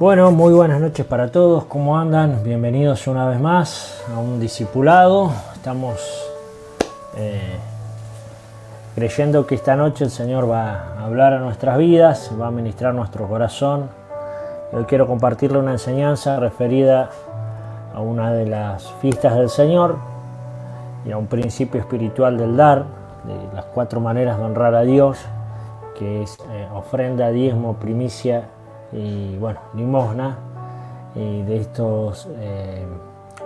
Bueno, muy buenas noches para todos, ¿cómo andan? Bienvenidos una vez más a un discipulado. Estamos creyendo que esta noche el Señor va a hablar a nuestras vidas, va a ministrar nuestro corazón. Hoy quiero compartirle una enseñanza referida a una de las fiestas del Señor y a un principio espiritual del dar, de las 4 maneras de honrar a Dios, que es ofrenda, diezmo, primicia y bueno, limosna. Y de estos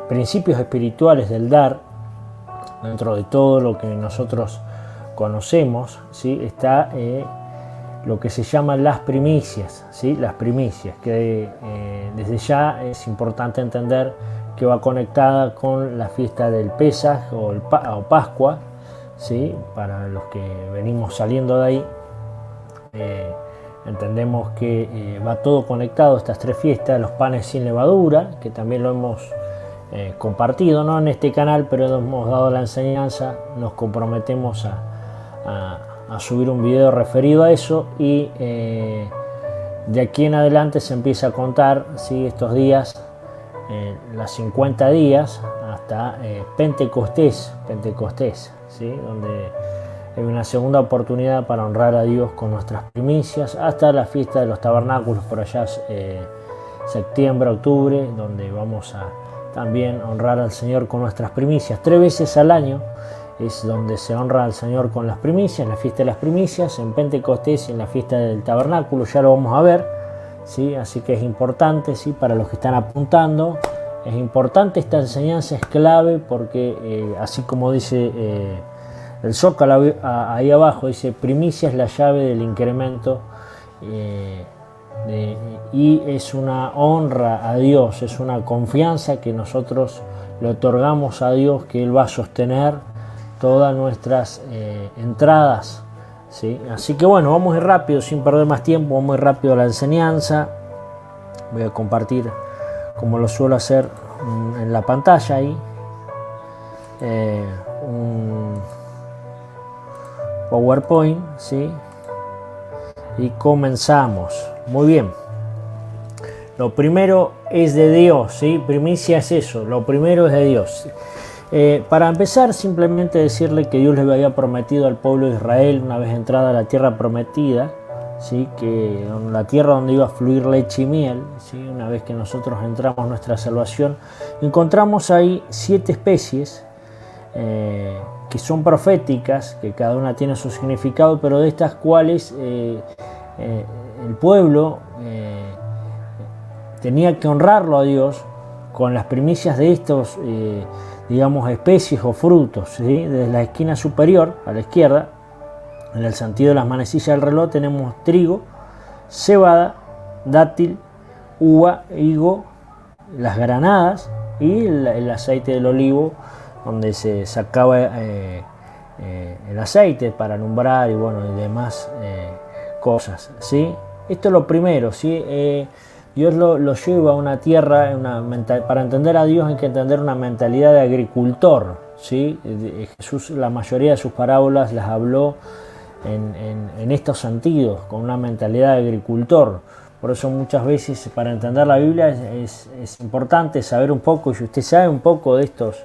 principios espirituales del dar, dentro de todo lo que nosotros conocemos, ¿sí? Está lo que se llaman las primicias, ¿sí? Las primicias, que desde ya es importante entender que va conectada con la fiesta del Pesaj o Pascua, ¿sí? Para los que venimos saliendo de ahí, entendemos que va todo conectado, estas 3 fiestas, los panes sin levadura, que también lo hemos compartido, no en este canal, pero hemos dado la enseñanza, nos comprometemos a subir un video referido a eso, y de aquí en adelante se empieza a contar, ¿sí? Estos días, las 50 días hasta Pentecostés, ¿sí? Donde hay una segunda oportunidad para honrar a Dios con nuestras primicias, hasta la fiesta de los tabernáculos por allá, septiembre, octubre, donde vamos a también honrar al Señor con nuestras primicias. 3 veces al año es donde se honra al Señor con las primicias, en la fiesta de las primicias, en Pentecostés y en la fiesta del tabernáculo, ya lo vamos a ver, ¿sí? Así que es importante, ¿sí? Para los que están apuntando, es importante esta enseñanza, es clave, porque así como dice el zócalo ahí abajo, dice: primicia es la llave del incremento, y es una honra a Dios, es una confianza que nosotros le otorgamos a Dios, que Él va a sostener todas nuestras entradas, ¿sí? Así que bueno, vamos a ir rápido, sin perder más tiempo, vamos a ir rápido a la enseñanza. Voy a compartir, como lo suelo hacer, en la pantalla ahí, un PowerPoint, ¿sí? Y comenzamos. Muy bien. Lo primero es de Dios, ¿sí? Primicia es eso, lo primero es de Dios. Para empezar, simplemente decirle que Dios le había prometido al pueblo de Israel, una vez entrada a la tierra prometida, ¿sí? Que la tierra donde iba a fluir leche y miel, ¿sí? Una vez que nosotros entramos en nuestra salvación, encontramos ahí 7 especies que son proféticas, que cada una tiene su significado, pero de estas cuales el pueblo tenía que honrarlo a Dios con las primicias de estos, digamos, especies o frutos, ¿sí? Desde la esquina superior a la izquierda, en el sentido de las manecillas del reloj, tenemos trigo, cebada, dátil, uva, higo, las granadas y el aceite del olivo, donde se sacaba el aceite para alumbrar y bueno, y demás cosas, ¿sí? Esto es lo primero, ¿sí? Dios lo lleva a una tierra, para entender a Dios hay que entender una mentalidad de agricultor, ¿sí? Jesús, la mayoría de sus parábolas las habló en estos sentidos, con una mentalidad de agricultor. Por eso muchas veces, para entender la Biblia, es importante saber un poco, y si usted sabe un poco de estos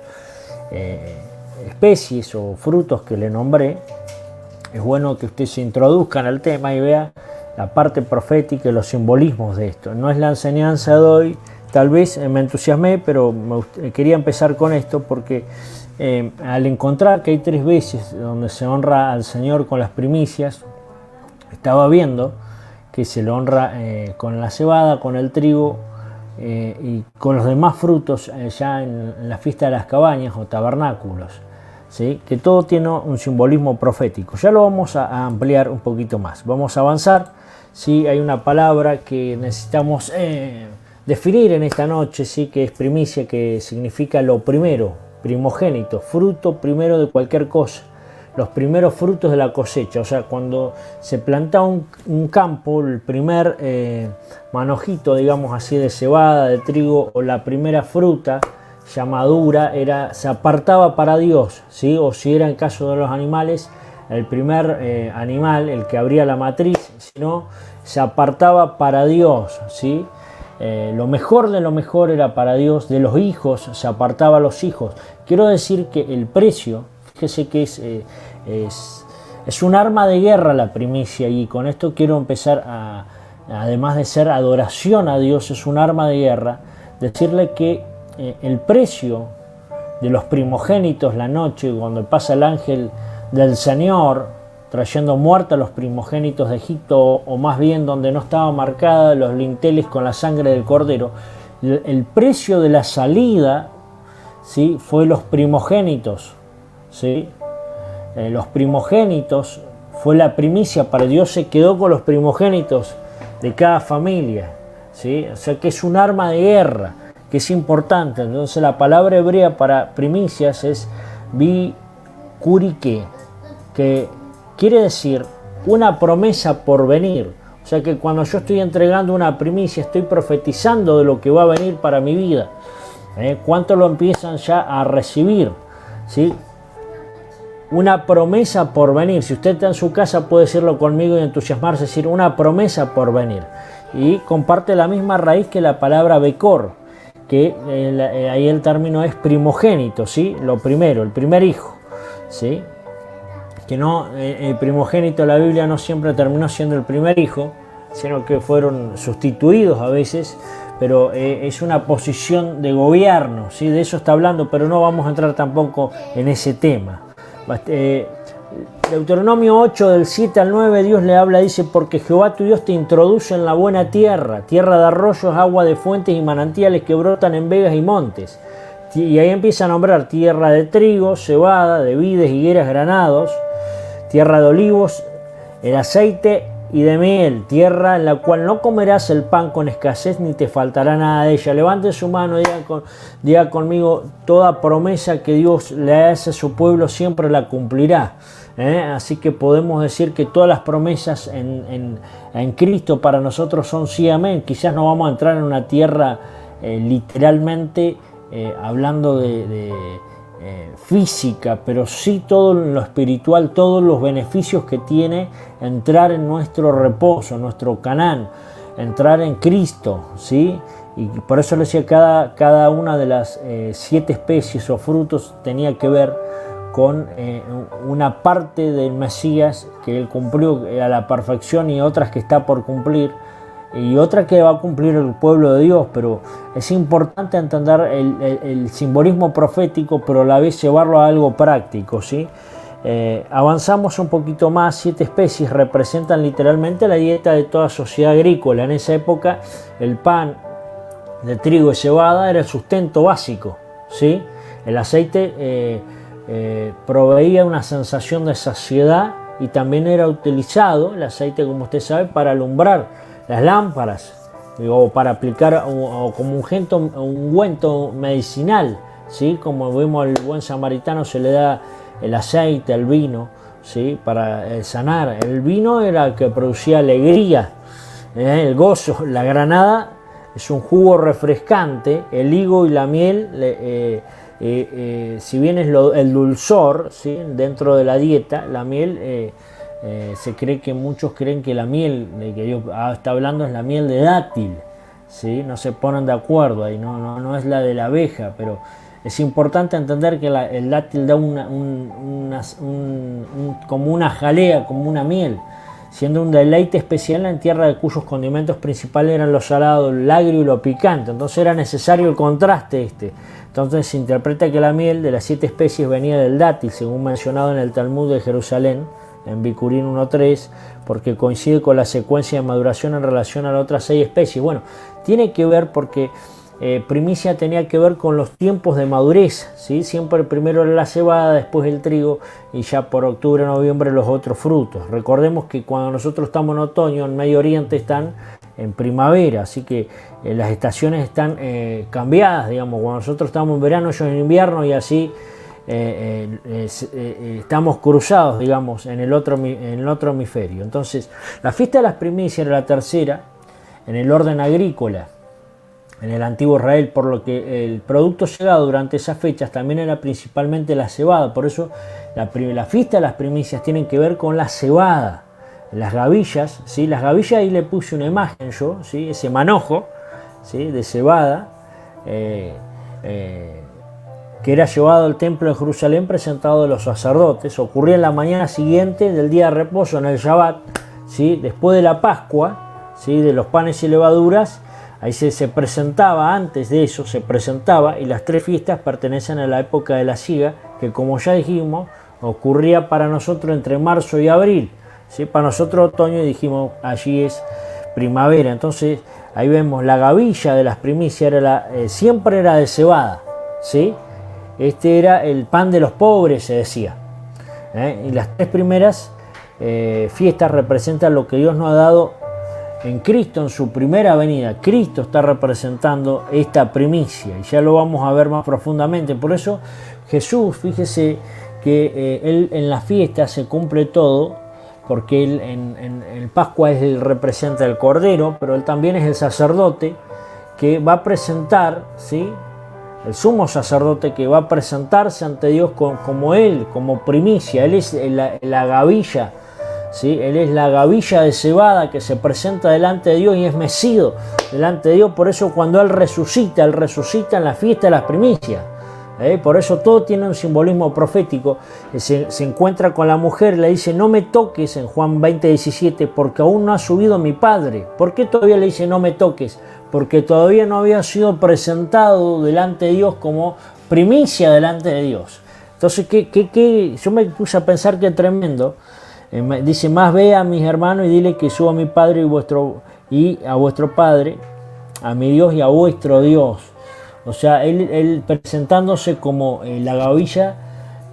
especies o frutos que le nombré, es bueno que usted se introduzca en el tema y vea la parte profética y los simbolismos de esto. No es la enseñanza de hoy, tal vez me entusiasmé, pero quería empezar con esto porque al encontrar que hay 3 veces donde se honra al Señor con las primicias, estaba viendo que se le honra con la cebada, con el trigo, y con los demás frutos ya en la fiesta de las cabañas o tabernáculos, ¿sí? Que todo tiene un simbolismo profético. Ya lo vamos a ampliar un poquito más. Vamos a avanzar. ¿Sí? Hay una palabra que necesitamos definir en esta noche, ¿sí? Que es primicia, que significa lo primero, primogénito, fruto primero de cualquier cosa. Los primeros frutos de la cosecha, o sea, cuando se planta un campo, el primer manojito, digamos así, de cebada, de trigo, o la primera fruta ya madura, se apartaba para Dios, ¿sí? O si era en caso de los animales, el primer animal, el que abría la matriz, si no, se apartaba para Dios, ¿sí? lo mejor de lo mejor era para Dios, de los hijos se apartaba a los hijos. Quiero decir que el precio, fíjese que es un arma de guerra la primicia, y con esto quiero empezar además de ser adoración a Dios, es un arma de guerra, decirle que el precio de los primogénitos la noche, cuando pasa el ángel del Señor trayendo muerte a los primogénitos de Egipto, o más bien donde no estaba marcada los linteles con la sangre del cordero, el precio de la salida, ¿sí?, fue los primogénitos, ¿sí? Los primogénitos fue la primicia, para Dios se quedó con los primogénitos de cada familia, ¿sí? O sea que es un arma de guerra, que es importante. Entonces la palabra hebrea para primicias es bikurike, que quiere decir una promesa por venir. O sea que cuando yo estoy entregando una primicia, estoy profetizando de lo que va a venir para mi vida. ¿Cuántos lo empiezan ya a recibir? ¿Sí? Una promesa por venir. Si usted está en su casa, puede decirlo conmigo y entusiasmarse, decir una promesa por venir. Y comparte la misma raíz que la palabra Bekor, que ahí el término es primogénito, ¿sí? Lo primero, el primer hijo, ¿sí? Que no, el primogénito de la Biblia no siempre terminó siendo el primer hijo, sino que fueron sustituidos a veces, pero es una posición de gobierno, ¿sí? De eso está hablando, pero no vamos a entrar tampoco en ese tema. Deuteronomio 8 del 7 al 9, Dios le habla, dice: porque Jehová tu Dios te introduce en la buena tierra, tierra de arroyos, agua de fuentes y manantiales que brotan en vegas y montes. Y ahí empieza a nombrar tierra de trigo, cebada, de vides, higueras, granados, tierra de olivos, el aceite y de miel, tierra en la cual no comerás el pan con escasez ni te faltará nada de ella. Levante su mano y diga conmigo: toda promesa que Dios le hace a su pueblo siempre la cumplirá. Así que podemos decir que todas las promesas en Cristo para nosotros son sí, amén. Quizás no vamos a entrar en una tierra literalmente hablando de física, pero sí todo lo espiritual, todos los beneficios que tiene entrar en nuestro reposo, nuestro Canaán, entrar en Cristo, ¿sí? Y por eso le decía, cada una de las 7 especies o frutos tenía que ver con una parte del Mesías que él cumplió a la perfección, y otras que está por cumplir, y otra que va a cumplir el pueblo de Dios. Pero es importante entender el simbolismo profético, pero a la vez llevarlo a algo práctico, ¿sí? Avanzamos un poquito más. 7 especies representan literalmente la dieta de toda sociedad agrícola. En esa época el pan de trigo y cebada era el sustento básico, ¿sí? El aceite proveía una sensación de saciedad, y también era utilizado el aceite, como usted sabe, para alumbrar las lámparas, o para aplicar o como un ungüento medicinal, ¿sí? Como vemos al buen samaritano se le da el aceite, el vino, ¿sí? Para sanar. El vino era el que producía alegría, el gozo. La granada es un jugo refrescante. El higo y la miel, si bien es el dulzor, ¿sí?, dentro de la dieta, la miel, se cree que muchos creen que la miel de que Dios está hablando es la miel de dátil, ¿sí? No se ponen de acuerdo ahí, no es la de la abeja, pero es importante entender que el dátil da como una jalea, como una miel, siendo un deleite especial en tierra de cuyos condimentos principales eran lo salado, el agrio y lo picante. Entonces era necesario el contraste Entonces se interpreta que la miel de las 7 especies venía del dátil, según mencionado en el Talmud de Jerusalén, en Bikurim 1.3, porque coincide con la secuencia de maduración en relación a las otras 6 especies. Bueno, tiene que ver porque primicia tenía que ver con los tiempos de madurez, ¿sí? Siempre primero era la cebada, después el trigo, y ya por octubre, noviembre los otros frutos. Recordemos que cuando nosotros estamos en otoño, en Medio Oriente están en primavera, así que las estaciones están cambiadas, digamos. Cuando nosotros estamos en verano, ellos en invierno, y así estamos cruzados, digamos, en el otro hemisferio. Entonces, la fiesta de las primicias era la tercera en el orden agrícola en el antiguo Israel, por lo que el producto llegado durante esas fechas también era principalmente la cebada. Por eso la fiesta de las primicias tienen que ver con la cebada, las gavillas, ¿sí? Las gavillas, ahí le puse una imagen yo, ¿sí? Ese manojo ¿sí? De cebada, que era llevado al templo de Jerusalén presentado a los sacerdotes. Ocurría en la mañana siguiente del día de reposo, en el Shabbat, ¿sí? Después de la Pascua, ¿sí? De los panes y levaduras. Ahí se presentaba, antes de eso se presentaba, y las 3 fiestas pertenecen a la época de la siega, que como ya dijimos, ocurría para nosotros entre marzo y abril, ¿sí? Para nosotros otoño, y dijimos allí es primavera. Entonces ahí vemos la gavilla de las primicias, siempre era de cebada, ¿sí? Este era el pan de los pobres, se decía. Y las 3 primeras fiestas representan lo que Dios nos ha dado en Cristo, en su primera venida. Cristo está representando esta primicia, y ya lo vamos a ver más profundamente. Por eso Jesús, fíjese que él en la fiesta se cumple todo, porque él en Pascua él representa el Cordero, pero él también es el sacerdote que va a presentar, ¿sí? El sumo sacerdote que va a presentarse ante Dios como él, como primicia. Él es la gavilla, ¿sí? Él es la gavilla de cebada que se presenta delante de Dios y es mecido delante de Dios. Por eso cuando él resucita en la fiesta de las primicias. Por eso todo tiene un simbolismo profético. Se encuentra con la mujer, le dice: no me toques, en Juan 20:17, porque aún no ha subido mi Padre. ¿Por qué todavía le dice no me toques? Porque todavía no había sido presentado delante de Dios como primicia delante de Dios. Entonces, yo me puse a pensar que tremendo. Dice: más ve a mis hermanos y dile que suba a mi Padre y a vuestro Padre, a mi Dios y a vuestro Dios. O sea, él presentándose como la gavilla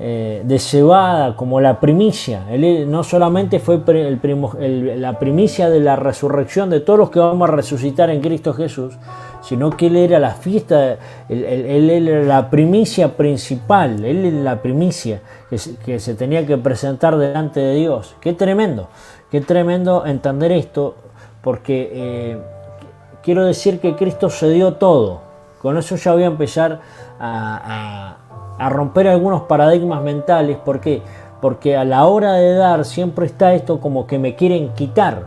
de cebada, como la primicia. Él no solamente fue la primicia de la resurrección de todos los que vamos a resucitar en Cristo Jesús, sino que él era la fiesta, él era la primicia principal, él era la primicia que se tenía que presentar delante de Dios. Qué tremendo entender esto, porque quiero decir que Cristo se dio todo. Con eso ya voy a empezar a romper algunos paradigmas mentales. ¿Por qué? Porque a la hora de dar siempre está esto como que me quieren quitar,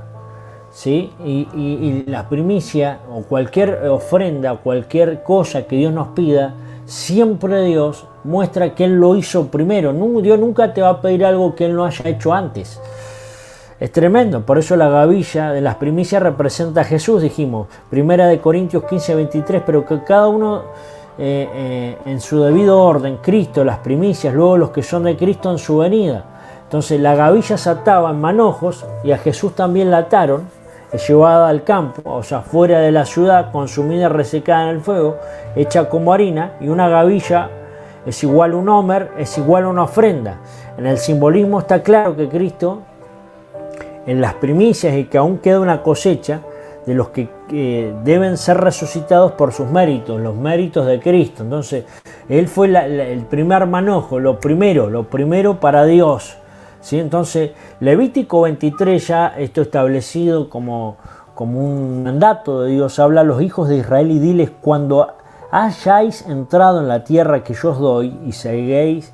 ¿sí? Y la primicia o cualquier ofrenda, cualquier cosa que Dios nos pida, siempre Dios muestra que Él lo hizo primero. Dios nunca te va a pedir algo que Él no haya hecho antes. Es tremendo. Por eso la gavilla de las primicias representa a Jesús, dijimos. 1 Corintios 15:23, pero que cada uno en su debido orden. Cristo, las primicias, luego los que son de Cristo en su venida. Entonces la gavilla se ataba en manojos, y a Jesús también la ataron, es llevada al campo, o sea, fuera de la ciudad, consumida y resecada en el fuego, hecha como harina, y una gavilla es igual a un homer, es igual a una ofrenda. En el simbolismo está claro que Cristo, en las primicias, y que aún queda una cosecha de los que deben ser resucitados por sus méritos, los méritos de Cristo. Entonces, Él fue el primer manojo, lo primero para Dios, ¿sí? Entonces, Levítico 23, ya esto establecido como un mandato de Dios, habla a los hijos de Israel y diles: cuando hayáis entrado en la tierra que yo os doy y seguéis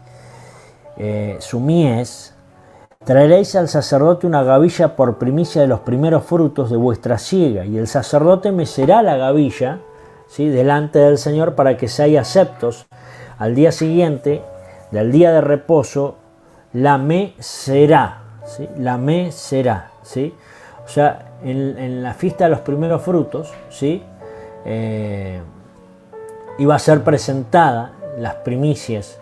su mies, traeréis al sacerdote una gavilla por primicia de los primeros frutos de vuestra siega, y el sacerdote mecerá la gavilla, ¿sí?, delante del Señor, para que seáis aceptos. Al día siguiente del día de reposo la mecerá, ¿sí? La mecerá, ¿sí? O sea, en la fiesta de los primeros frutos, ¿sí?, iba a ser presentada las primicias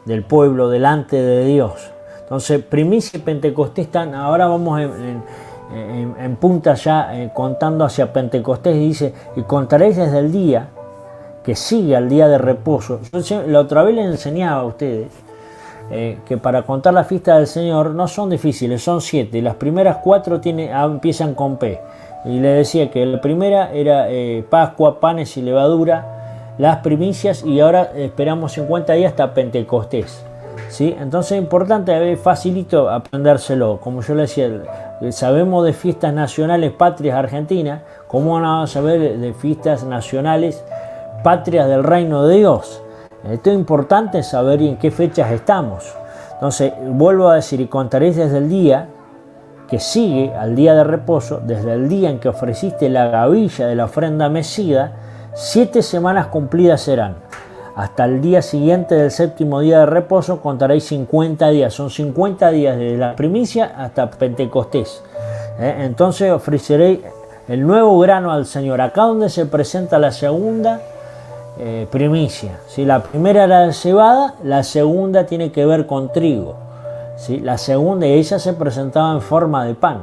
del pueblo delante de Dios. Entonces, primicia y Pentecostés están, ahora vamos en punta ya, contando hacia Pentecostés, y dice: y contaréis desde el día que sigue al día de reposo. Yo la otra vez les enseñaba a ustedes que para contar la fiesta del Señor no son difíciles, son 7. Las primeras 4 empiezan con P. Y les decía que la primera era Pascua, panes y levadura, las primicias, y ahora esperamos 50 días hasta Pentecostés. ¿Sí? Entonces es importante, facilito aprendérselo. Como yo le decía, sabemos de fiestas nacionales patrias argentinas, ¿cómo vamos a saber de fiestas nacionales patrias del reino de Dios? Esto es importante saber en qué fechas estamos. Entonces, vuelvo a decir: y contaréis desde el día que sigue al día de reposo, desde el día en que ofreciste la gavilla de la ofrenda mecida, 7 semanas cumplidas serán. Hasta el día siguiente del séptimo día de reposo contaréis 50 días. Son 50 días desde la primicia hasta Pentecostés. Entonces ofreceréis el nuevo grano al Señor. Acá donde se presenta la segunda primicia. ¿Sí? La primera era de cebada, la segunda tiene que ver con trigo. ¿Sí? La segunda, y ella se presentaba en forma de pan,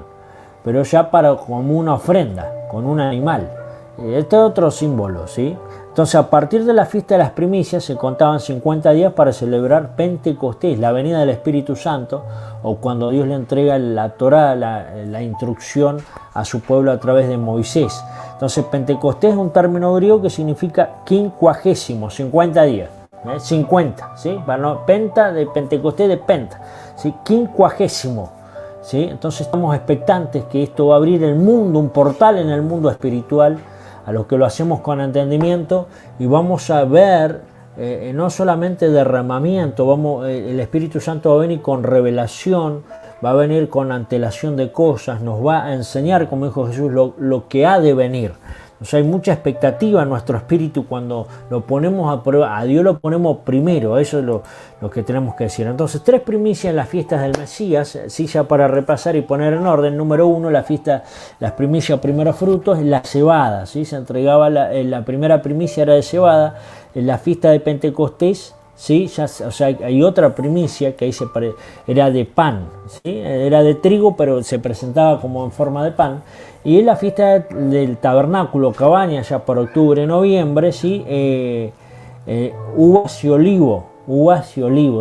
pero ya como una ofrenda, con un animal. Este es otro símbolo, ¿sí? Entonces, a partir de la fiesta de las primicias se contaban 50 días para celebrar Pentecostés, la venida del Espíritu Santo, o cuando Dios le entrega la Torá, la instrucción a su pueblo a través de Moisés. Entonces, Pentecostés es un término griego que significa quincuagésimo, 50 días. 50, ¿sí? Penta, de Pentecostés, de penta, ¿sí? Quincuagésimo, ¿sí? Entonces, estamos expectantes que esto va a abrir el mundo, un portal en el mundo espiritual, a los que lo hacemos con entendimiento, y vamos a ver no solamente derramamiento, el Espíritu Santo va a venir con revelación, va a venir con antelación de cosas, nos va a enseñar, como dijo Jesús, lo que ha de venir. O sea, hay mucha expectativa en nuestro espíritu cuando lo ponemos a prueba. A Dios lo ponemos primero, eso es lo que tenemos que decir. Entonces, 3 primicias en las fiestas del Mesías, sí, ya para repasar y poner en orden. Número 1, las primicias primeros frutos, la cebada, ¿sí? Se entregaba la primera primicia era de cebada. En la fiesta de Pentecostés, ¿sí? O sea, hay otra primicia que ahí era de pan, ¿sí? Era de trigo, pero se presentaba como en forma de pan. Y en la fiesta del tabernáculo, cabaña, ya por octubre, noviembre, ¿sí? Uvas y olivo,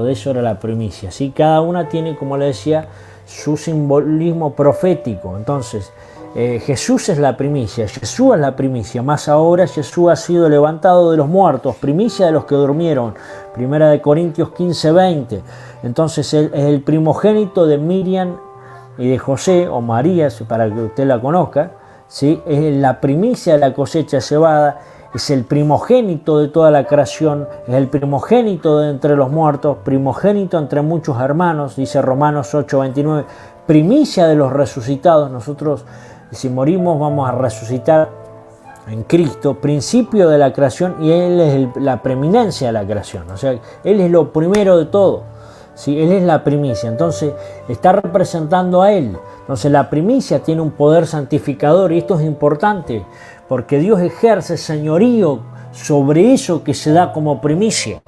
de eso era la primicia, ¿sí? Cada una tiene, como le decía, su simbolismo profético. Entonces, Jesús es la primicia, Jesús es la primicia, más ahora Jesús ha sido levantado de los muertos, primicia de los que durmieron, 1 Corintios 15:20. Entonces él es el primogénito de Miriam y de José, o María, para que usted la conozca, ¿sí? Es la primicia de la cosecha cebada, es el primogénito de toda la creación, es el primogénito de entre los muertos, primogénito entre muchos hermanos, dice Romanos 8:29, primicia de los resucitados. Nosotros, si morimos, vamos a resucitar en Cristo, principio de la creación, y Él es la preeminencia de la creación. O sea, Él es lo primero de todo, ¿sí? Él es la primicia, entonces está representando a Él. Entonces la primicia tiene un poder santificador, y esto es importante, porque Dios ejerce señorío sobre eso que se da como primicia.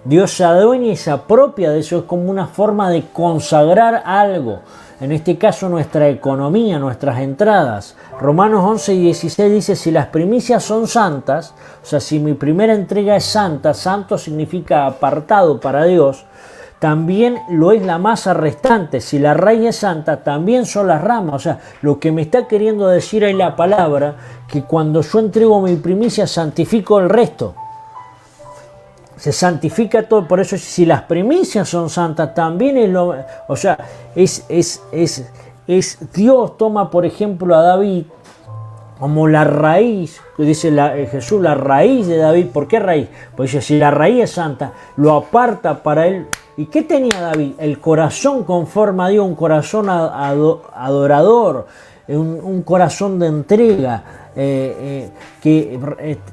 Dios se adueña y se apropia de eso, es como una forma de consagrar algo. En este caso nuestra economía, nuestras entradas. Romanos 11:16 dice, si las primicias son santas, o sea, si mi primera entrega es santa, santo significa apartado para Dios, también lo es la masa restante. Si la raíz es santa, también son las ramas. O sea, lo que me está queriendo decir ahí la palabra, que cuando yo entrego mi primicia, santifico el resto. Se santifica todo, por eso si las primicias son santas, también es lo... O sea, es Dios toma, por ejemplo, a David como la raíz, que dice Jesús, la raíz de David. ¿Por qué raíz? Pues dice, si la raíz es santa, lo aparta para él. ¿Y qué tenía David? El corazón conforme a Dios, un corazón adorador, un corazón de entrega, que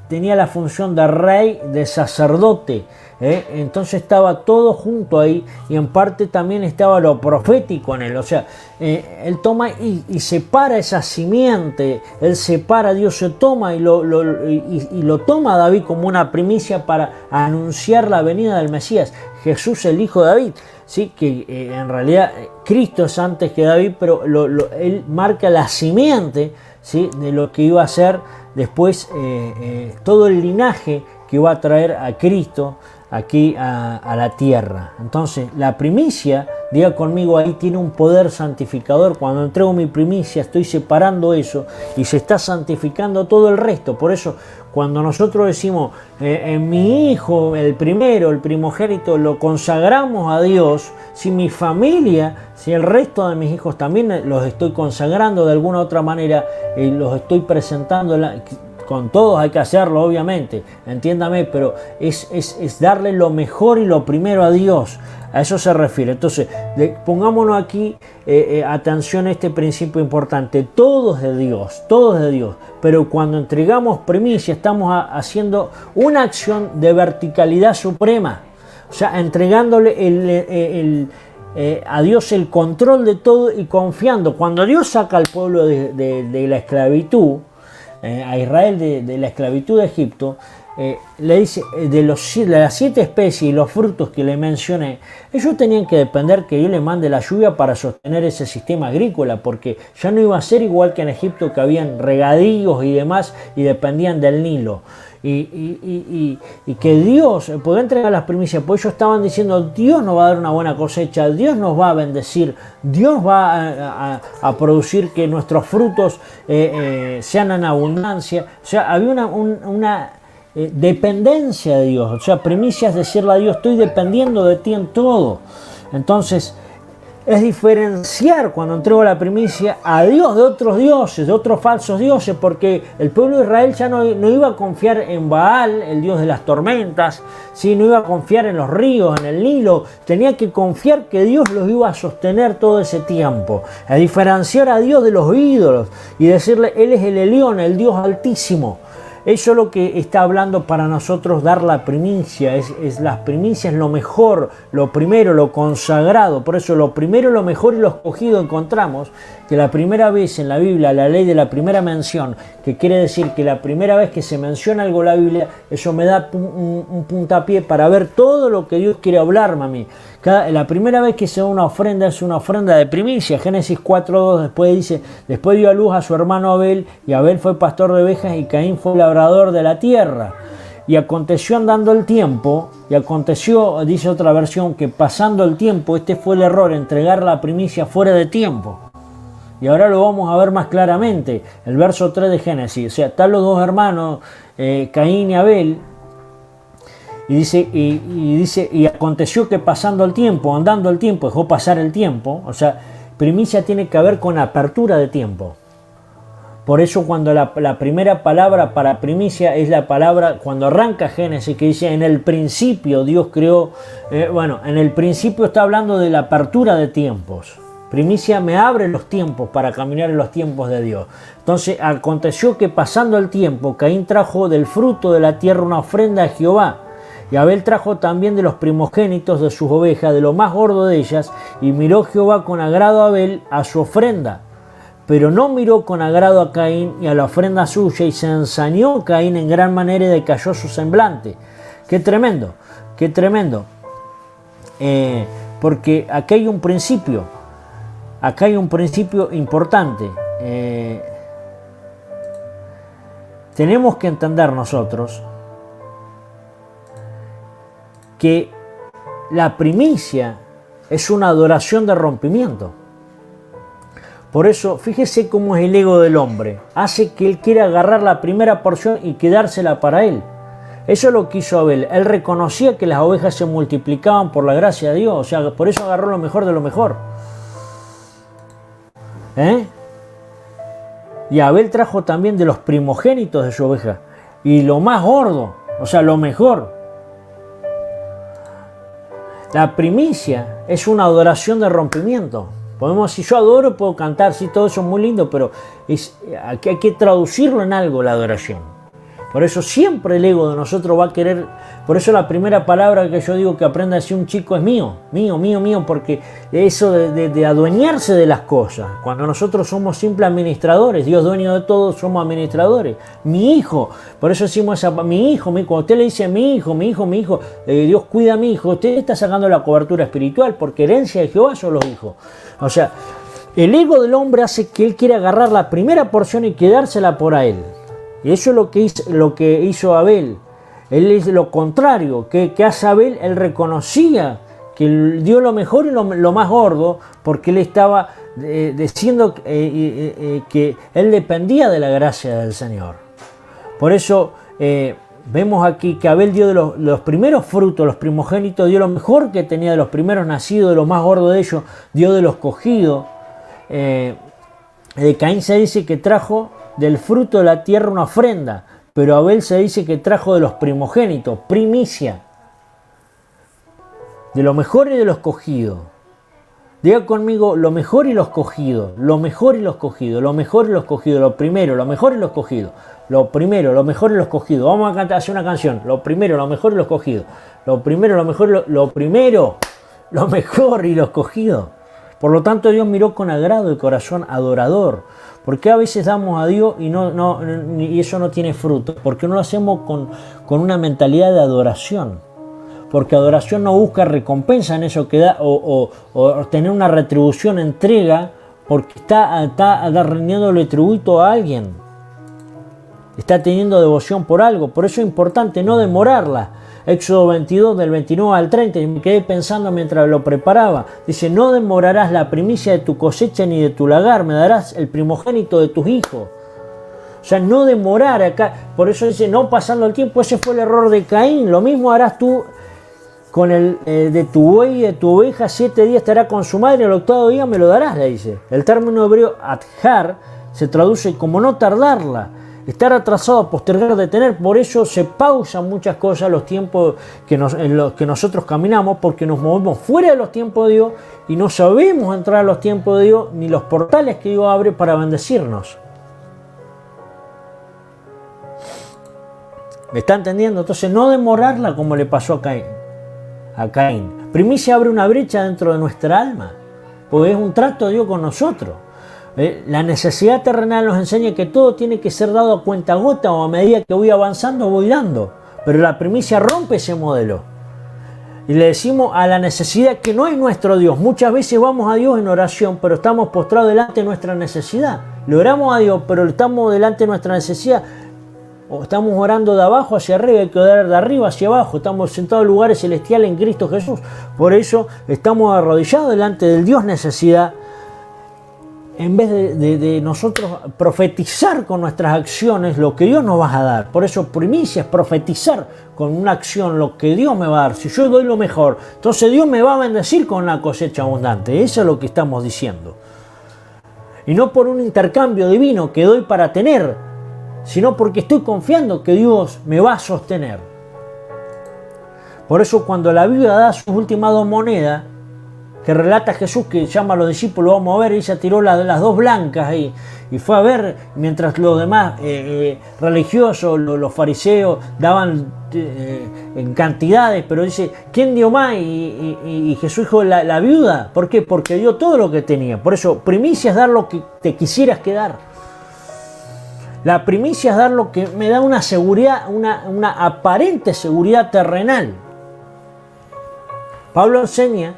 tenía la función de rey, de sacerdote. Entonces estaba todo junto ahí, y en parte también estaba lo profético en él. O sea, él toma y separa esa simiente, él separa, Dios se toma y lo toma a David como una primicia para anunciar la venida del Mesías, Jesús el hijo de David. Sí, que en realidad Cristo es antes que David, pero él marca la simiente, ¿sí?, de lo que iba a ser después todo el linaje que va a traer a Cristo aquí a la tierra. Entonces la primicia, diga conmigo, ahí tiene un poder santificador. Cuando entrego mi primicia estoy separando eso y se está santificando todo el resto. Por eso cuando nosotros decimos en mi hijo, el primero, el primogénito, lo consagramos a Dios, si mi familia, si el resto de mis hijos también los estoy consagrando de alguna otra manera, los estoy presentando con todos hay que hacerlo, obviamente, entiéndame, pero es darle lo mejor y lo primero a Dios. A eso se refiere. Entonces, pongámonos aquí atención a este principio importante. Todo es de Dios, todo es de Dios. Pero cuando entregamos primicia, estamos haciendo una acción de verticalidad suprema. O sea, entregándole a Dios el control de todo y confiando. Cuando Dios saca al pueblo de la esclavitud, a Israel de la esclavitud de Egipto, le dice, de las 7 especies y los frutos que le mencioné, ellos tenían que depender que Dios les mande la lluvia para sostener ese sistema agrícola, porque ya no iba a ser igual que en Egipto, que habían regadíos y demás y dependían del Nilo. Y que Dios podía entregar las primicias, pues ellos estaban diciendo, Dios nos va a dar una buena cosecha, Dios nos va a bendecir, Dios va a producir que nuestros frutos sean en abundancia. O sea, había una dependencia de Dios. O sea, primicias, decirle a Dios, estoy dependiendo de ti en todo. Entonces, es diferenciar cuando entrego la primicia a Dios de otros dioses, de otros falsos dioses, porque el pueblo de Israel ya no iba a confiar en Baal, el dios de las tormentas, ¿sí? No iba a confiar en los ríos, en el Nilo, tenía que confiar que Dios los iba a sostener todo ese tiempo, a diferenciar a Dios de los ídolos y decirle, Él es el Elión, el Dios altísimo. Eso es lo que está hablando para nosotros dar la primicia, es las primicias, lo mejor, lo primero, lo consagrado. Por eso lo primero, lo mejor y lo escogido encontramos que la primera vez en la Biblia, la ley de la primera mención, que quiere decir que la primera vez que se menciona algo en la Biblia, eso me da un puntapié para ver todo lo que Dios quiere hablarme a mí. La primera vez que se da una ofrenda es una ofrenda de primicia. Génesis 4:2 después dice, después dio a luz a su hermano Abel, y Abel fue pastor de ovejas y Caín fue labrador de la tierra. Y aconteció andando el tiempo, y aconteció, dice otra versión, que pasando el tiempo, este fue el error, entregar la primicia fuera de tiempo. Y ahora lo vamos a ver más claramente, el verso 3 de Génesis. O sea, están los dos hermanos, Caín y Abel, y dice, y aconteció que pasando el tiempo, andando el tiempo, dejó pasar el tiempo. O sea, primicia tiene que ver con apertura de tiempo. Por eso cuando la primera palabra para primicia es la palabra, cuando arranca Génesis, que dice, en el principio Dios creó, en el principio está hablando de la apertura de tiempos. Primicia me abre los tiempos para caminar en los tiempos de Dios. Entonces aconteció que pasando el tiempo, Caín trajo del fruto de la tierra una ofrenda a Jehová. Y Abel trajo también de los primogénitos de sus ovejas, de lo más gordo de ellas, y miró Jehová con agrado a Abel a su ofrenda. Pero no miró con agrado a Caín y a la ofrenda suya, y se ensañó Caín en gran manera y decayó su semblante. ¡Qué tremendo! ¡Qué tremendo! Porque aquí hay un principio. Acá hay un principio importante. Tenemos que entender nosotros que la primicia es una adoración de rompimiento. Por eso, fíjese cómo es el ego del hombre. Hace que él quiera agarrar la primera porción y quedársela para él. Eso es lo que hizo Abel. Él reconocía que las ovejas se multiplicaban por la gracia de Dios. O sea, por eso agarró lo mejor de lo mejor. Y Abel trajo también de los primogénitos de su oveja. Y lo más gordo, o sea, lo mejor. La primicia es una adoración de rompimiento. Podemos, si yo adoro, puedo cantar, sí, todo eso es muy lindo, pero hay que traducirlo en algo, la adoración. Por eso siempre el ego de nosotros va a querer, por eso la primera palabra que yo digo que aprenda a decir un chico es mío, mío, mío, mío, porque eso de adueñarse de las cosas, cuando nosotros somos simples administradores, Dios dueño de todo, somos administradores. Mi hijo, por eso decimos mi hijo, cuando usted le dice mi hijo, Dios cuida a mi hijo, usted está sacando la cobertura espiritual, porque herencia de Jehová son los hijos. O sea, el ego del hombre hace que él quiera agarrar la primera porción y quedársela por a él. Y eso es lo que hizo Abel. Él es lo contrario, que hace Abel, él reconocía que dio lo mejor y lo más gordo, porque él estaba diciendo que él dependía de la gracia del Señor. Por eso vemos aquí que Abel dio de los primeros frutos, los primogénitos, dio lo mejor que tenía de los primeros nacidos, de lo más gordo de ellos, dio de los cogidos. De Caín se dice que trajo del fruto de la tierra una ofrenda, pero Abel se dice que trajo de los primogénitos, primicia, de lo mejor y de lo escogido. Diga conmigo, lo mejor y lo escogido, lo mejor y lo escogido, lo mejor y lo escogido, lo primero, lo mejor y lo escogido, lo primero, lo mejor y lo escogido. Vamos a cantar, hacer una canción, lo primero, lo mejor y lo escogido, lo primero, lo mejor, lo primero, lo mejor y lo escogido. Por lo tanto, Dios miró con agrado el corazón adorador. ¿Por qué a veces damos a Dios y eso no tiene fruto? Porque no lo hacemos con una mentalidad de adoración. Porque adoración no busca recompensa en eso que da o tener una retribución, entrega, porque está rindiéndole tributo a alguien. Está teniendo devoción por algo. Por eso es importante no demorarla. Éxodo 22, del 29 al 30, y me quedé pensando mientras lo preparaba. Dice, no demorarás la primicia de tu cosecha ni de tu lagar, me darás el primogénito de tus hijos. O sea, no demorar acá. Por eso dice, no pasando el tiempo. Ese fue el error de Caín. Lo mismo harás tú con el de tu buey y de tu oveja. 7 días estará con su madre, el 8º día me lo darás, le dice. El término hebreo adjar se traduce como no tardarla, estar atrasado, postergar, detener. Por eso se pausan muchas cosas los tiempos en los que nosotros caminamos, porque nos movemos fuera de los tiempos de Dios y no sabemos entrar a los tiempos de Dios ni los portales que Dios abre para bendecirnos. ¿Me está entendiendo? Entonces no demorarla como le pasó a Caín. Primicia abre una brecha dentro de nuestra alma, porque es un trato de Dios con nosotros. La necesidad terrenal nos enseña que todo tiene que ser dado a cuentagota, o a medida que voy avanzando voy dando. Pero la primicia rompe ese modelo. Y le decimos a la necesidad que no es nuestro Dios. Muchas veces vamos a Dios en oración, pero estamos postrados delante de nuestra necesidad. Le oramos a Dios, pero estamos delante de nuestra necesidad. O estamos orando de abajo hacia arriba, hay que orar de arriba hacia abajo. Estamos sentados en lugares celestiales en Cristo Jesús. Por eso estamos arrodillados delante del Dios necesidad, en vez de nosotros profetizar con nuestras acciones lo que Dios nos va a dar. Por eso primicia es profetizar con una acción lo que Dios me va a dar. Si yo doy lo mejor, entonces Dios me va a bendecir con una cosecha abundante. Eso es lo que estamos diciendo. Y no por un intercambio divino que doy para tener, sino porque estoy confiando que Dios me va a sostener. Por eso cuando la Biblia da sus últimas 2 monedas, que relata Jesús, que llama a los discípulos, vamos a ver, ella tiró las 2 blancas y fue a ver, mientras los demás religiosos, los fariseos, daban en cantidades, pero dice, ¿quién dio más? Y Jesús dijo, la viuda. ¿Por qué? Porque dio todo lo que tenía. Por eso, primicia es dar lo que te quisieras quedar. La primicia es dar lo que me da una seguridad, una aparente seguridad terrenal. Pablo enseña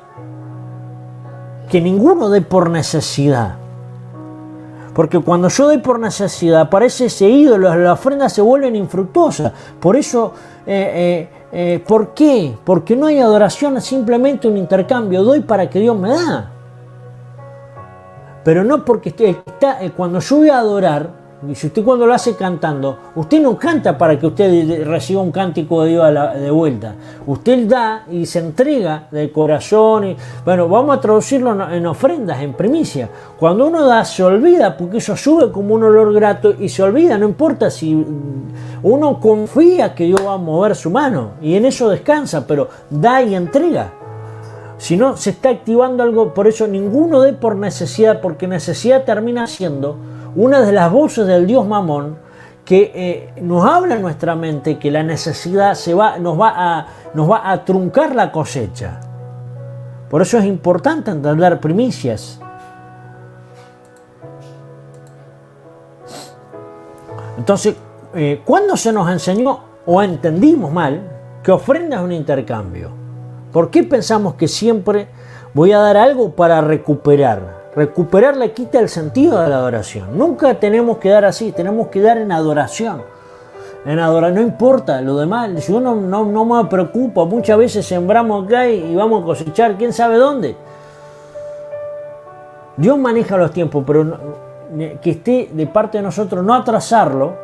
que ninguno dé por necesidad. Porque cuando yo doy por necesidad, aparece ese ídolo, las ofrendas se vuelven infructuosas. Por eso, ¿por qué? Porque no hay adoración, es simplemente un intercambio. Doy para que Dios me da. Pero no porque cuando yo voy a adorar, y si usted cuando lo hace cantando, usted no canta para que usted reciba un cántico de Dios de vuelta. Usted da y se entrega de corazón. Y, bueno, vamos a traducirlo en ofrendas, en primicia. Cuando uno da, se olvida, porque eso sube como un olor grato y se olvida, no importa si uno confía que Dios va a mover su mano y en eso descansa, pero da y entrega. Si no, se está activando algo. Por eso ninguno dé por necesidad, porque necesidad termina siendo una de las voces del Dios Mamón que nos habla en nuestra mente que la necesidad nos va a truncar la cosecha. Por eso es importante entender primicias. Entonces, ¿cuándo se nos enseñó o entendimos mal que ofrenda es un intercambio? ¿Por qué pensamos que siempre voy a dar algo para recuperar? Recuperar le quita el sentido de la adoración. Nunca tenemos que dar así, tenemos que dar en adoración. No importa lo demás, yo no me preocupo. Muchas veces sembramos acá y vamos a cosechar quién sabe dónde. Dios maneja los tiempos, pero que esté de parte de nosotros no atrasarlo.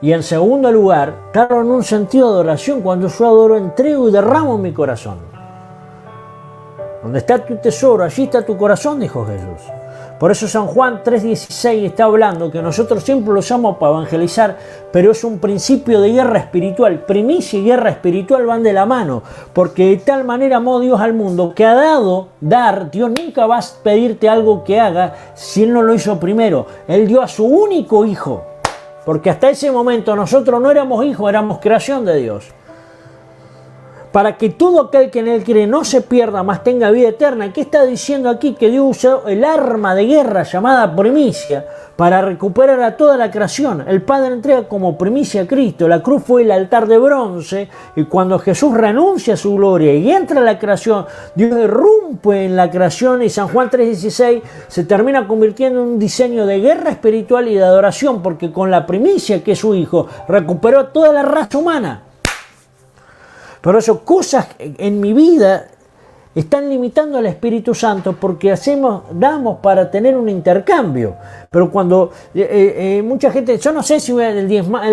Y en segundo lugar, darlo en un sentido de adoración. Cuando yo adoro, entrego y derramo mi corazón. Donde está tu tesoro, allí está tu corazón, dijo Jesús. Por eso San Juan 3:16 está hablando que nosotros siempre lo usamos para evangelizar, pero es un principio de guerra espiritual. Primicia y guerra espiritual van de la mano, porque de tal manera amó Dios al mundo que ha dado, dar. Dios nunca va a pedirte algo que haga si Él no lo hizo primero. Él dio a su único hijo, porque hasta ese momento nosotros no éramos hijos, éramos creación de Dios. Para que todo aquel que en Él cree no se pierda, mas tenga vida eterna. ¿Qué está diciendo aquí? Que Dios usó el arma de guerra llamada primicia para recuperar a toda la creación. El Padre entrega como primicia a Cristo. La cruz fue el altar de bronce, y cuando Jesús renuncia a su gloria y entra a la creación, Dios irrumpe en la creación, y San Juan 3:16 se termina convirtiendo en un diseño de guerra espiritual y de adoración, porque con la primicia que es su Hijo recuperó a toda la raza humana. Por eso cosas en mi vida están limitando al Espíritu Santo, porque damos para tener un intercambio. Pero cuando mucha gente, yo no sé si voy el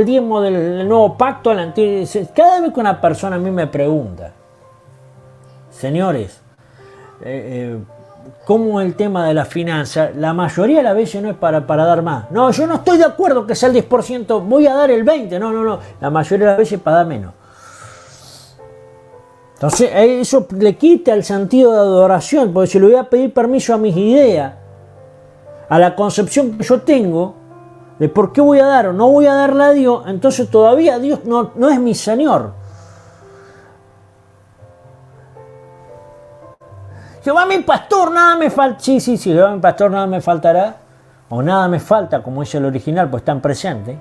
diezmo del nuevo pacto, al antiguo, cada vez que una persona a mí me pregunta, señores, ¿cómo el tema de la finanza? La mayoría de las veces no es para dar más. No, yo no estoy de acuerdo que sea el 10%, voy a dar el 20%. No. La mayoría de las veces para dar menos. Entonces eso le quita el sentido de adoración, porque si le voy a pedir permiso a mis ideas, a la concepción que yo tengo de por qué voy a dar o no voy a darle a Dios, entonces todavía Dios no es mi Señor. Jehová mi pastor, nada me falta. Sí, Jehová mi pastor, nada me faltará. O nada me falta, como dice el original, pues está en presente.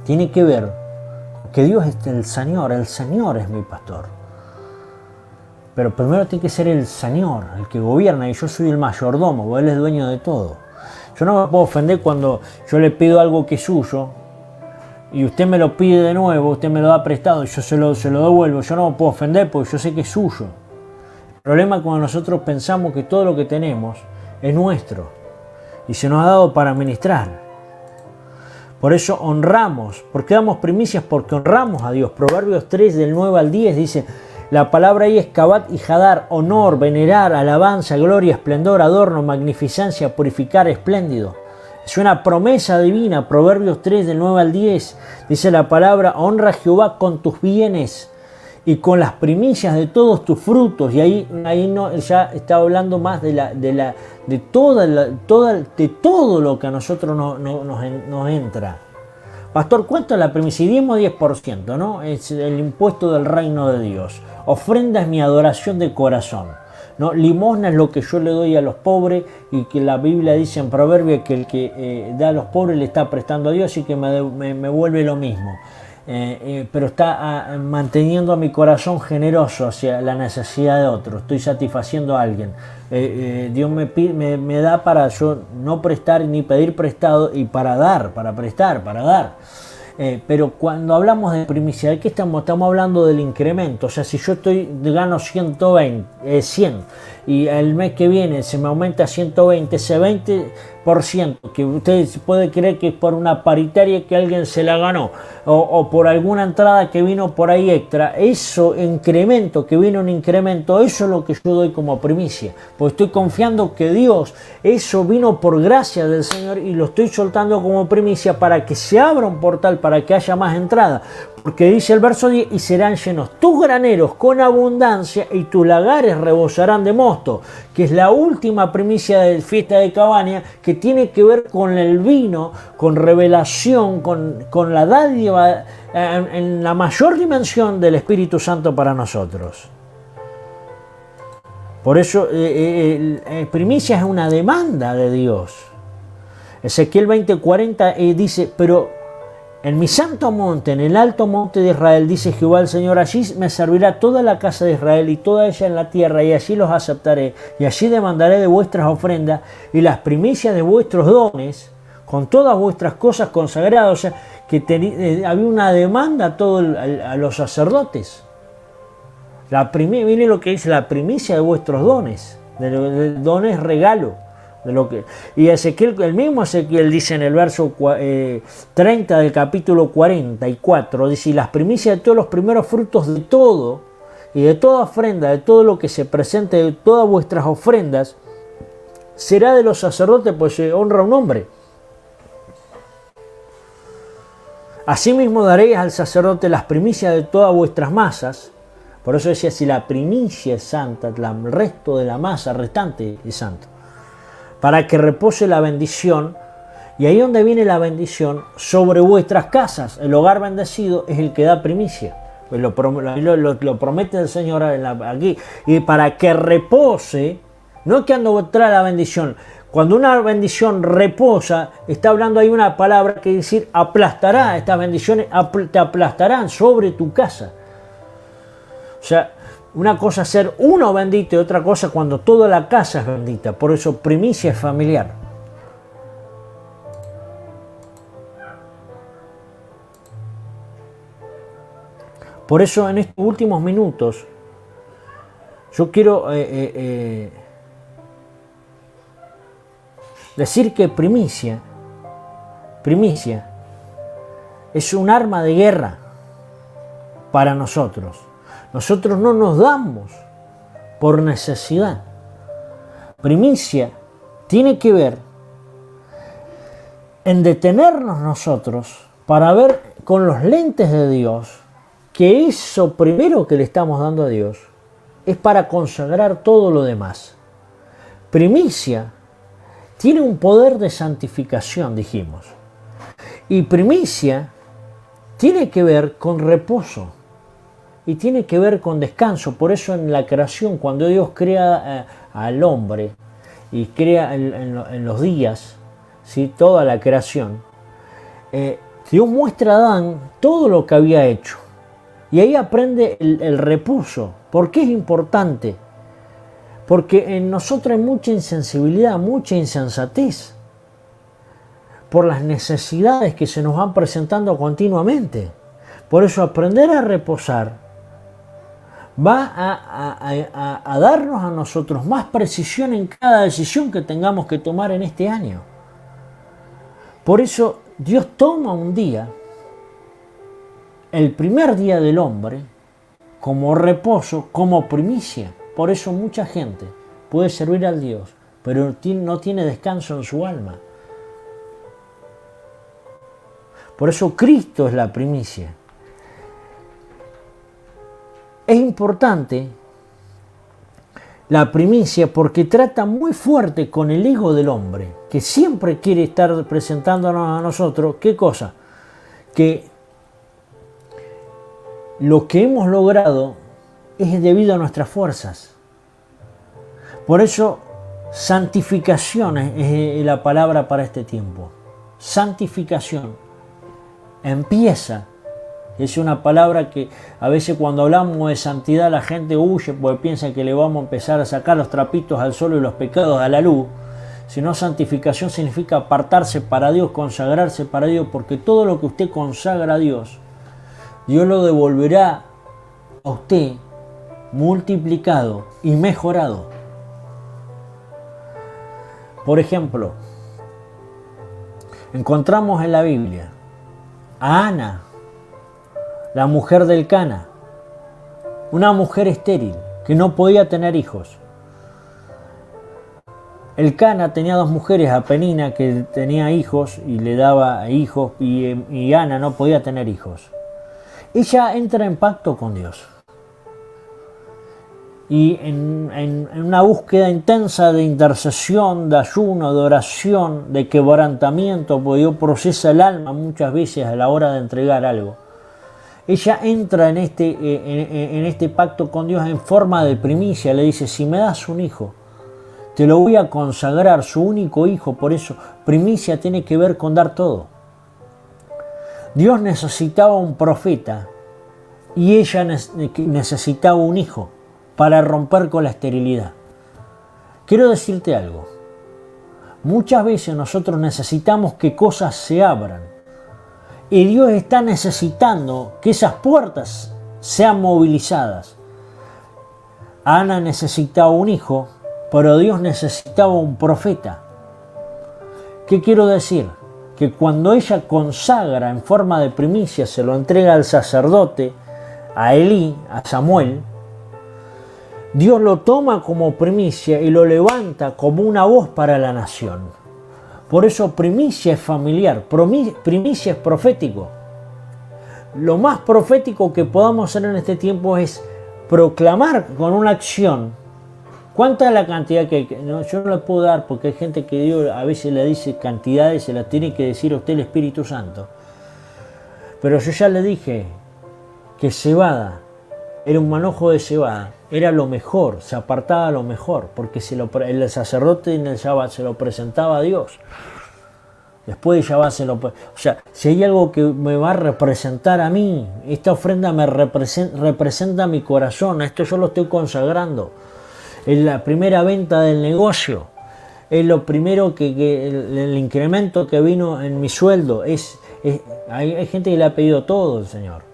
Tiene que ver que Dios es el Señor es mi pastor. Pero primero tiene que ser el Señor, el que gobierna, y yo soy el mayordomo, porque Él es dueño de todo. Yo no me puedo ofender cuando yo le pido algo que es suyo, y usted me lo pide de nuevo, usted me lo da prestado, y yo se lo devuelvo. Yo no me puedo ofender porque yo sé que es suyo. El problema es cuando nosotros pensamos que todo lo que tenemos es nuestro, y se nos ha dado para administrar. Por eso honramos. ¿Por qué damos primicias? Porque honramos a Dios. Proverbios 3, del 9 al 10 dice... La palabra ahí es kabat y hadar, honor, venerar, alabanza, gloria, esplendor, adorno, magnificencia, purificar, espléndido. Es una promesa divina. Proverbios 3, del 9 al 10, dice la palabra: honra a Jehová con tus bienes y con las primicias de todos tus frutos. Y ahí no, ya está hablando más de todo lo que a nosotros nos entra. Pastor, ¿cuánto es la primicia? 10%, ¿no? Es el impuesto del reino de Dios. Ofrenda es mi adoración de corazón, ¿no? Limosna es lo que yo le doy a los pobres, y que la Biblia dice en Proverbios que el que da a los pobres le está prestando a Dios, y que me vuelve lo mismo. Pero está manteniendo a mi corazón generoso hacia la necesidad de otro. Estoy satisfaciendo a alguien. Dios me da para yo no prestar ni pedir prestado, y para dar, para prestar, para dar. Pero cuando hablamos de primicia, ¿de qué estamos? Estamos hablando del incremento. O sea, si yo gano 100, y el mes que viene se me aumenta a 120, ese 20% que usted puede creer que es por una paritaria que alguien se la ganó, o por alguna entrada que vino por ahí extra, eso incremento, que vino un incremento, eso es lo que yo doy como primicia, porque estoy confiando que Dios, eso vino por gracia del Señor, y lo estoy soltando como primicia para que se abra un portal, para que haya más entrada. Porque dice el verso 10: y serán llenos tus graneros con abundancia, y tus lagares rebosarán de mosto, que es la última primicia de fiesta de Cabaña, que tiene que ver con el vino, con revelación, con la dádiva en la mayor dimensión del Espíritu Santo para nosotros. Por eso primicia es una demanda de Dios. Ezequiel 20:40 dice: pero en mi santo monte, en el alto monte de Israel, dice Jehová el Señor, allí me servirá toda la casa de Israel y toda ella en la tierra, y allí los aceptaré, y allí demandaré de vuestras ofrendas y las primicias de vuestros dones, con todas vuestras cosas consagradas. O sea, que había una demanda a los sacerdotes. Miren lo que dice: la primicia de vuestros dones. El don es regalo. Y Ezequiel, el mismo Ezequiel dice en el verso 30 del capítulo 44, dice: y las primicias de todos los primeros frutos de todo, y de toda ofrenda, de todo lo que se presente, de todas vuestras ofrendas, será de los sacerdotes, pues se honra a un hombre. Asimismo daréis al sacerdote las primicias de todas vuestras masas. Por eso decía, si la primicia es santa, el resto de la masa restante es santo. Para que repose la bendición. Y ahí donde viene la bendición, sobre vuestras casas. El hogar bendecido es el que da primicia. Pues lo promete el Señor aquí. Y para que repose, no es que ando trae la bendición. Cuando una bendición reposa, está hablando ahí una palabra que quiere decir aplastará. Estas bendiciones te aplastarán sobre tu casa. O sea, una cosa es ser uno bendito y otra cosa cuando toda la casa es bendita. Por eso primicia es familiar. Por eso en estos últimos minutos yo quiero decir que primicia es un arma de guerra para nosotros. Nosotros no nos damos por necesidad. Primicia tiene que ver en detenernos nosotros para ver con los lentes de Dios que eso primero que le estamos dando a Dios es para consagrar todo lo demás. Primicia tiene un poder de santificación, dijimos. Y primicia tiene que ver con reposo y tiene que ver con descanso. Por eso en la creación, cuando Dios crea al hombre y crea en los días, ¿sí?, toda la creación, Dios muestra a Adán todo lo que había hecho. Y ahí aprende el reposo. ¿Por qué es importante? Porque en nosotros hay mucha insensibilidad, mucha insensatez. Por las necesidades que se nos van presentando continuamente. Por eso aprender a reposar va a darnos a nosotros más precisión en cada decisión que tengamos que tomar en este año. Por eso Dios toma un día, el primer día del hombre, como reposo, como primicia. Por eso mucha gente puede servir al Dios, pero no tiene descanso en su alma. Por eso Cristo es la primicia. Es importante la primicia porque trata muy fuerte con el ego del hombre, que siempre quiere estar presentándonos a nosotros, ¿qué cosa? Que lo que hemos logrado es debido a nuestras fuerzas. Por eso, santificación es la palabra para este tiempo. Santificación. Empieza. Es una palabra que a veces cuando hablamos de santidad la gente huye porque piensa que le vamos a empezar a sacar los trapitos al sol y los pecados a la luz. Sino santificación significa apartarse para Dios, consagrarse para Dios, porque todo lo que usted consagra a Dios, Dios lo devolverá a usted multiplicado y mejorado. Por ejemplo, encontramos en la Biblia a Ana, la mujer del Cana, una mujer estéril que no podía tener hijos. El Cana tenía dos mujeres, a Penina que tenía hijos y le daba hijos, y Ana no podía tener hijos. Ella entra en pacto con Dios. Y en una búsqueda intensa de intercesión, de ayuno, de oración, de quebrantamiento, porque Dios procesa el alma muchas veces a la hora de entregar algo. Ella entra en este pacto con Dios en forma de primicia. Le dice, si me das un hijo, te lo voy a consagrar, su único hijo. Por eso, primicia tiene que ver con dar todo. Dios necesitaba un profeta y ella necesitaba un hijo para romper con la esterilidad. Quiero decirte algo. Muchas veces nosotros necesitamos que cosas se abran y Dios está necesitando que esas puertas sean movilizadas. Ana necesitaba un hijo, pero Dios necesitaba un profeta. ¿Qué quiero decir? Que cuando ella consagra en forma de primicia, se lo entrega al sacerdote, a Elí, a Samuel, Dios lo toma como primicia y lo levanta como una voz para la nación. Por eso primicia es familiar, primicia es profético. Lo más profético que podamos hacer en este tiempo es proclamar con una acción. ¿Cuánta es la cantidad que no, yo no le puedo dar? Porque hay gente que Dios a veces le dice cantidades, se las tiene que decir a usted el Espíritu Santo. Pero yo ya le dije que cebada era un manojo de cebada, era lo mejor, se apartaba lo mejor, porque el sacerdote en el Shabbat se lo presentaba a Dios. Después de Shabbat o sea, si hay algo que me va a representar a mí, esta ofrenda me representa mi corazón, esto yo lo estoy consagrando. Es la primera venta del negocio, es lo primero que el incremento que vino en mi sueldo. Hay gente que le ha pedido todo al Señor.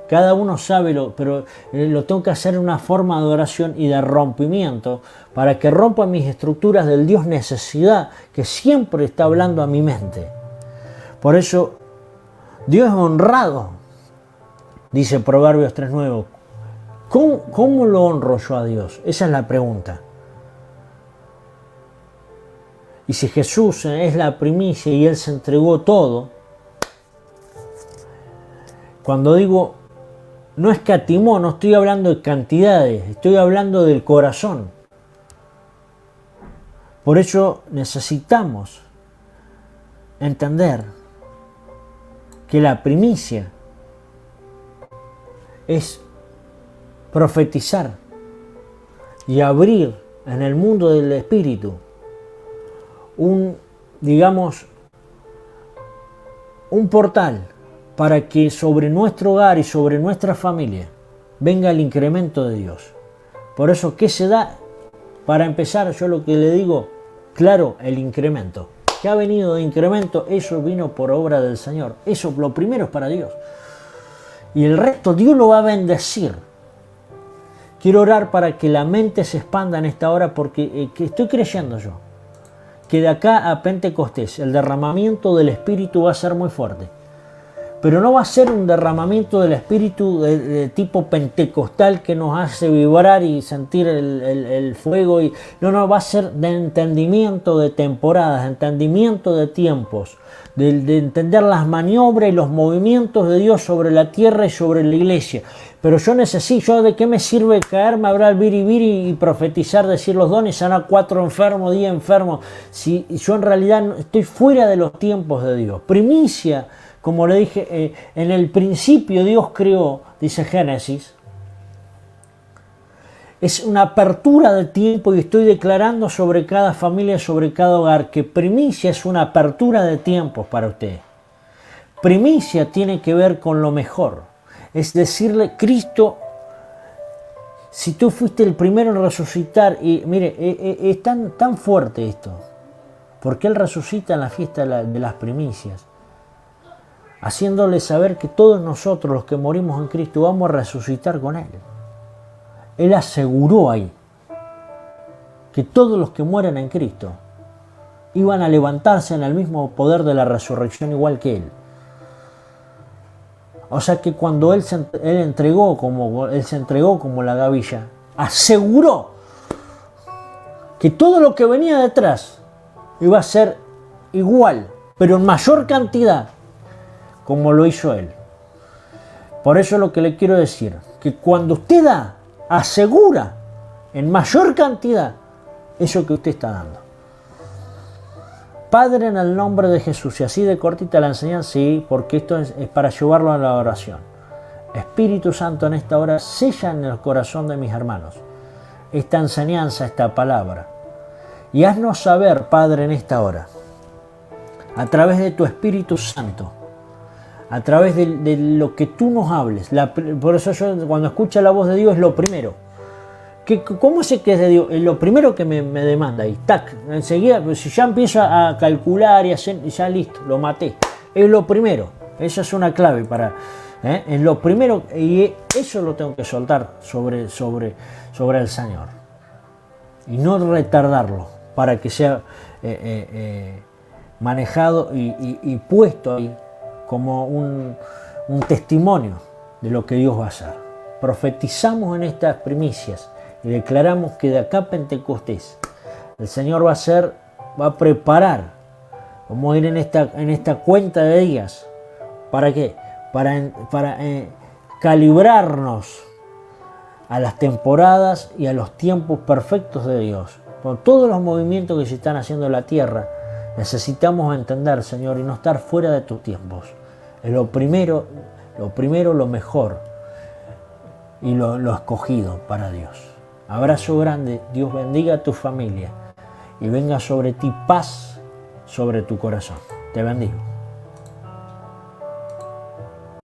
Cada uno sabe, pero lo tengo que hacer en una forma de oración y de rompimiento para que rompa mis estructuras del Dios necesidad que siempre está hablando a mi mente. Por eso, Dios es honrado, dice Proverbios 3:9. ¿Cómo lo honro yo a Dios? Esa es la pregunta. Y si Jesús es la primicia y Él se entregó todo, cuando digo no escatimó, no estoy hablando de cantidades, estoy hablando del corazón. Por eso necesitamos entender que la primicia es profetizar y abrir en el mundo del Espíritu un portal para que sobre nuestro hogar y sobre nuestra familia venga el incremento de Dios. Por eso, ¿qué se da? Para empezar, yo lo que le digo, claro, el incremento. ¿Qué ha venido de incremento? Eso vino por obra del Señor. Eso, lo primero es para Dios. Y el resto Dios lo va a bendecir. Quiero orar para que la mente se expanda en esta hora porque estoy creyendo yo que de acá a Pentecostés el derramamiento del Espíritu va a ser muy fuerte. Pero no va a ser un derramamiento del Espíritu de tipo pentecostal que nos hace vibrar y sentir el fuego. No, va a ser de entendimiento de temporadas, de entendimiento de tiempos, de entender las maniobras y los movimientos de Dios sobre la tierra y sobre la iglesia. Pero yo ¿de qué me sirve caerme, hablar viri y profetizar, decir los dones, sanar 4 enfermos, 10 enfermos, si yo en realidad estoy fuera de los tiempos de Dios? Primicia. Como le dije, en el principio Dios creó, dice Génesis, es una apertura de tiempo y estoy declarando sobre cada familia, sobre cada hogar, que primicia es una apertura de tiempos para usted. Primicia tiene que ver con lo mejor, es decirle, Cristo, si tú fuiste el primero en resucitar, y mire, es tan fuerte esto, porque Él resucita en la fiesta de las primicias, haciéndole saber que todos nosotros los que morimos en Cristo vamos a resucitar con Él. Él aseguró ahí que todos los que mueren en Cristo iban a levantarse en el mismo poder de la resurrección igual que Él. O sea que cuando Él se entregó como la gavilla, aseguró que todo lo que venía detrás iba a ser igual, pero en mayor cantidad, como lo hizo Él. Por eso lo que le quiero decir, que cuando usted da, asegura en mayor cantidad eso que usted está dando. Padre, en el nombre de Jesús, y así de cortita la enseñanza, sí, porque esto es para llevarlo a la oración. Espíritu Santo, en esta hora, sella en el corazón de mis hermanos esta enseñanza, esta palabra. Y haznos saber, Padre, en esta hora, a través de tu Espíritu Santo, a través de lo que tú nos hables. Por eso yo cuando escucho la voz de Dios es lo primero. ¿Cómo sé que es de Dios? Es lo primero que me demanda ahí. Tac, enseguida, si ya empiezo a calcular y hacer, ya listo, lo maté. Es lo primero. Esa es una clave para... Es lo primero, y eso lo tengo que soltar sobre el Señor. Y no retardarlo para que sea manejado y puesto ahí como un testimonio de lo que Dios va a hacer. Profetizamos en estas primicias y declaramos que de acá a Pentecostés el Señor va a preparar, vamos a ir en esta cuenta de días. ¿Para qué? Para calibrarnos a las temporadas y a los tiempos perfectos de Dios. Por todos los movimientos que se están haciendo en la tierra, necesitamos entender, Señor, y no estar fuera de tus tiempos. Es lo primero, lo mejor y lo escogido para Dios. Abrazo grande, Dios bendiga a tu familia y venga sobre ti paz sobre tu corazón. Te bendigo.